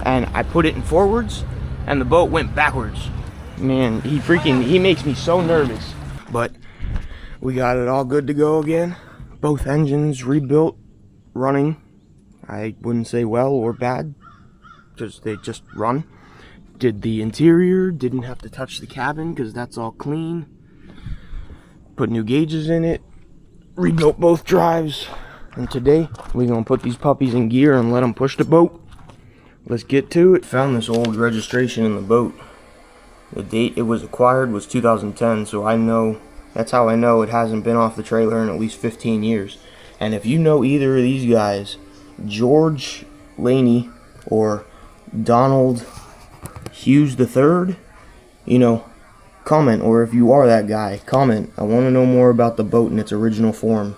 and I put it in forwards, and the boat went backwards. Man, he makes me so nervous. But we got it all good to go again. Both engines rebuilt, running. I wouldn't say well or bad, because they just run. Did the interior, didn't have to touch the cabin because that's all clean. Put new gauges in it, rebuilt both drives, and today we're gonna put these puppies in gear and let them push the boat. Let's get to it. Found this old registration in the boat. The date it was acquired was 2010, so I know, that's how I know it hasn't been off the trailer in at least 15 years. And if you know either of these guys, George Laney or Donald Hughes III, you know, comment, or if you are that guy, comment. I want to know more about the boat in its original form.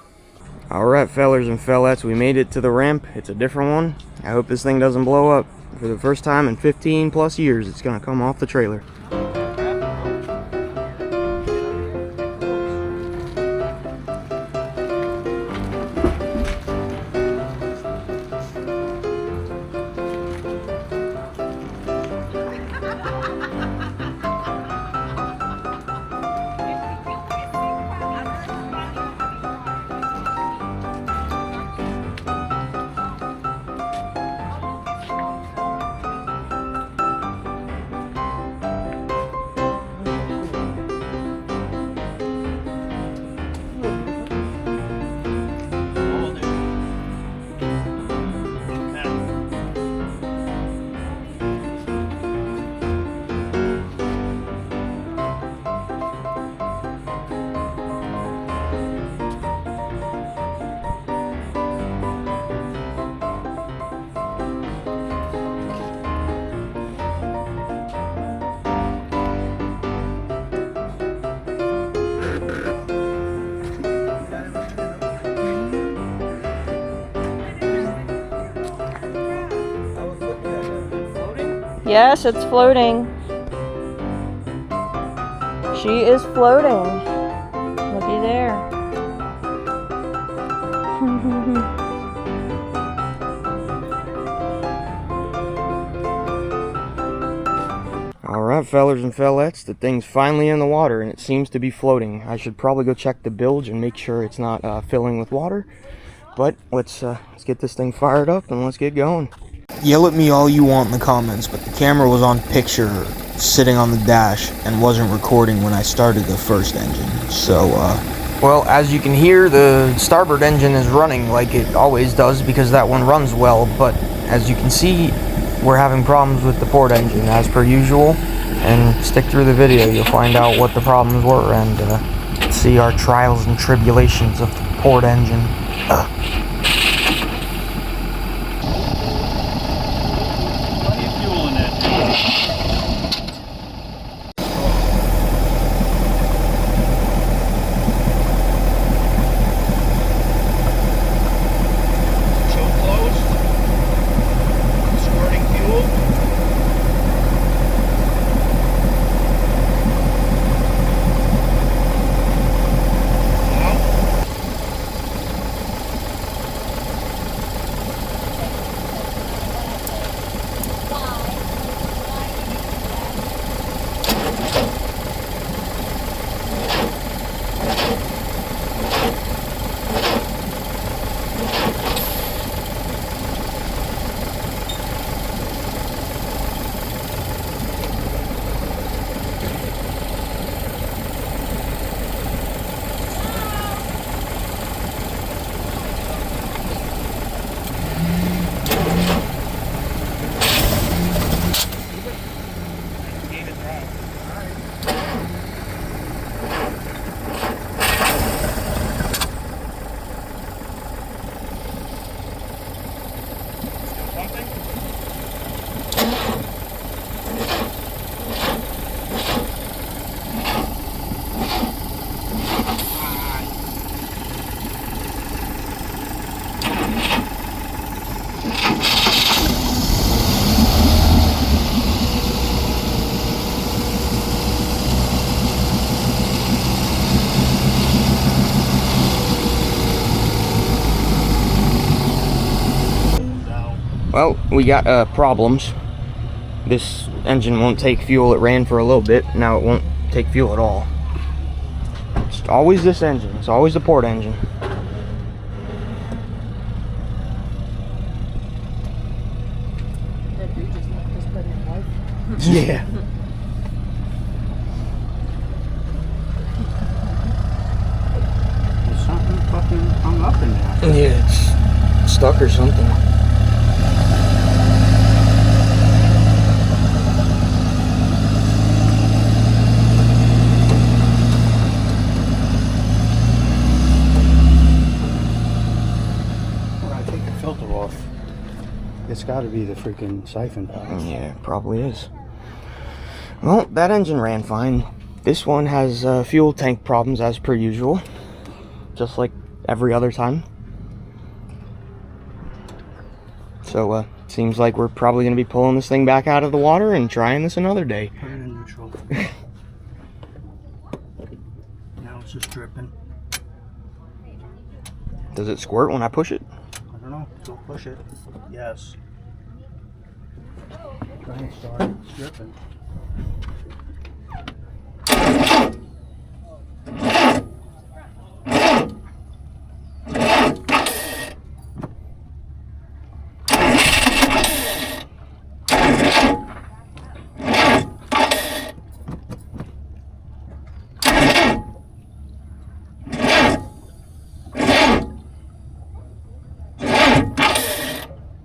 Alright, fellers and fellettes, we made it to the ramp. It's a different one. I hope this thing doesn't blow up. For the first time in 15 plus years, it's gonna come off the trailer. Yes, it's floating. She is floating. Looky there. Alright, fellers and fellettes, the thing's finally in the water and it seems to be floating. I should probably go check the bilge and make sure it's not filling with water. But let's get this thing fired up and let's get going. Yell at me all you want in the comments, but the camera was on picture sitting on the dash and wasn't recording when I started the first engine. So, well, as you can hear, the starboard engine is running like it always does because that one runs well, but as you can see, we're having problems with the port engine as per usual. And stick through the video, you'll find out what the problems were and see our trials and tribulations of the port engine. Well, we got problems. This engine won't take fuel. It ran for a little bit. Now it won't take fuel at all. It's always this engine. It's always the port engine. Yeah. There's something fucking hung up in there. Yeah, it's stuck or something. When I take the filter off, it's got to be the freaking siphon pump. Yeah, it probably is. Well, that engine ran fine. This one has fuel tank problems as per usual. Just like every other time. So, seems like we're probably going to be pulling this thing back out of the water and trying this another day. Put it in neutral. Now it's just dripping. Does it squirt when I push it? I don't know. Go push it. Yes. Try and start it. It's dripping.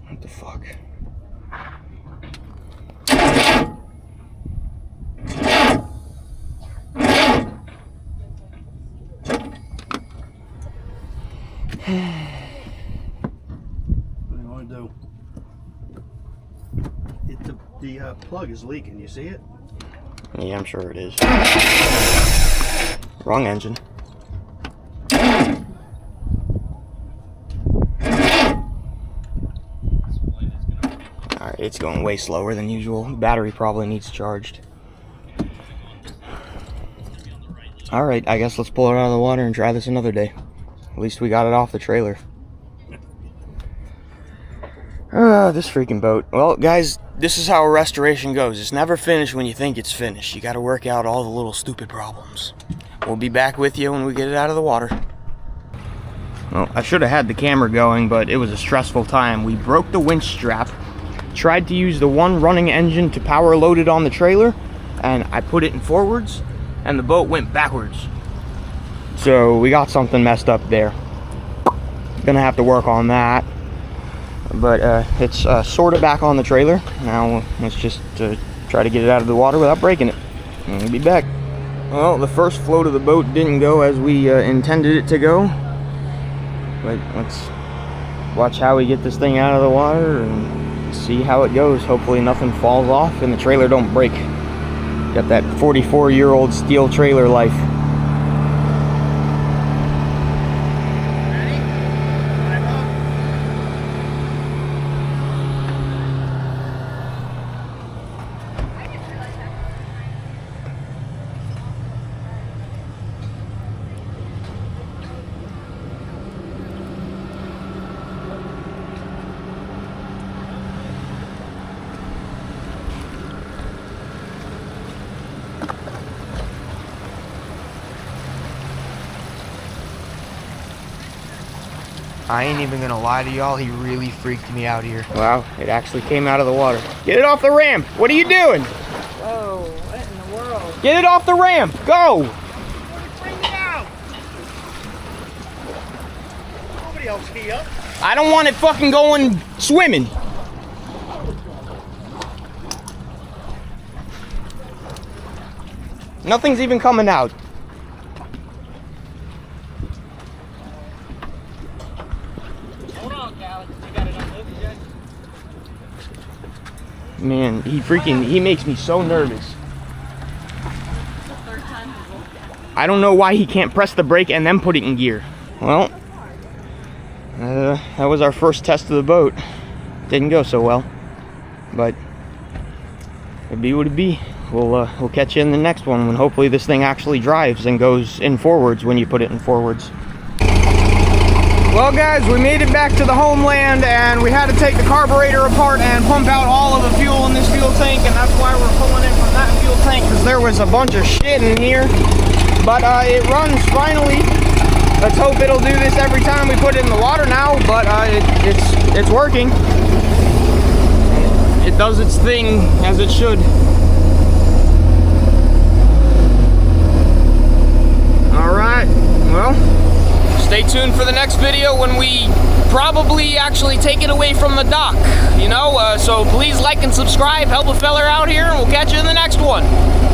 What the fuck? What do you want to do? The plug is leaking. You see it? Yeah, I'm sure it is. Wrong engine. Alright, it's going way slower than usual. Battery probably needs charged. Alright, I guess let's pull it out of the water and try this another day. At least we got it off the trailer. This freaking boat. Well, guys, this is how a restoration goes. It's never finished when you think it's finished. You gotta work out all the little stupid problems. We'll be back with you when we get it out of the water. Well, I should have had the camera going, but it was a stressful time. We broke the winch strap, tried to use the one running engine to power load it on the trailer, and I put it in forwards, and the boat went backwards. So we got something messed up there. Gonna have to work on that. But it's sort of back on the trailer. Now let's just try to get it out of the water without breaking it. And we'll be back. Well, the first float of the boat didn't go as we intended it to go. But let's watch how we get this thing out of the water and see how it goes. Hopefully nothing falls off and the trailer don't break. Got that 44-year-old steel trailer life. I ain't even gonna lie to y'all, he really freaked me out here. Wow, it actually came out of the water. Get it off the ramp! What are you doing? Whoa, what in the world? Get it off the ramp! Go! Bring it out! Nobody else here. I don't want it fucking going swimming. Nothing's even coming out. Man, he makes me so nervous. I don't know why he can't press the brake and then put it in gear. Well, that was our first test of the boat. Didn't go so well, but it be what it be. We'll catch you in the next one when hopefully this thing actually drives and goes in forwards when you put it in forwards. Well guys, we made it back to the homeland and we had to take the carburetor apart and pump out all of the fuel in this fuel tank, and that's why we're pulling it from that fuel tank, because there was a bunch of shit in here. But it runs finally. Let's hope it'll do this every time we put it in the water now, but it's working. It does its thing as it should. Alright, well, stay tuned for the next video when we probably actually take it away from the dock, you know? So please like and subscribe, help a feller out here, and we'll catch you in the next one.